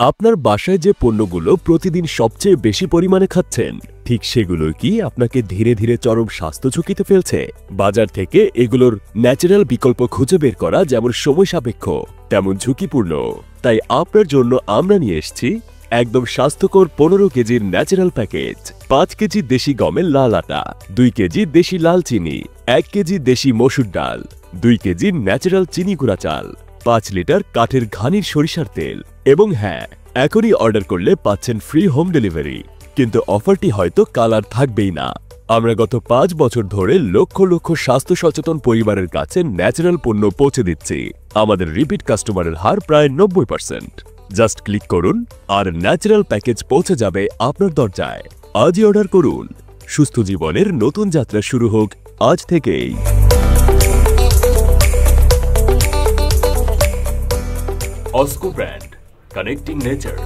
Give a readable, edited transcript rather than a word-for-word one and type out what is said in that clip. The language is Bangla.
আপনার বাসায় যে পণ্যগুলো প্রতিদিন সবচেয়ে বেশি পরিমাণে খাচ্ছেন, ঠিক সেগুলো কি আপনাকে ধীরে ধীরে চরম স্বাস্থ্য ঝুঁকিতে ফেলছে? বাজার থেকে এগুলোর ন্যাচারাল বিকল্প খুঁজে বের করা যেমন সময় সাপেক্ষ, তেমন ঝুঁকিপূর্ণ। তাই আপনার জন্য আমরা নিয়ে এসেছি একদম স্বাস্থ্যকর 15 কেজির ন্যাচারাল প্যাকেজ। 5 কেজি দেশি গমের লাল আটা, 2 কেজি দেশি লাল চিনি, 1 কেজি দেশি মসুর ডাল, 2 কেজি ন্যাচারাল চিনি গুঁড়া চাল, 5 লিটার কাঠের ঘানির সরিষার তেল। এবং হ্যাঁ, এখনই অর্ডার করলে পাচ্ছেন ফ্রি হোম ডেলিভারি। কিন্তু অফারটি হয়তো কাল আর থাকবেই না। আমরা গত 5 বছর ধরে লক্ষ লক্ষ স্বাস্থ্য সচেতন পরিবারের কাছে ন্যাচারাল পণ্য পৌঁছে দিচ্ছি। আমাদের রিপিট কাস্টমারের হার প্রায় 90%। জাস্ট ক্লিক করুন আর ন্যাচারাল প্যাকেজ পৌঁছে যাবে আপনার দরজায়। আজই অর্ডার করুন। সুস্থ জীবনের নতুন যাত্রা শুরু হোক আজ থেকেই। Osco brand, connecting nature.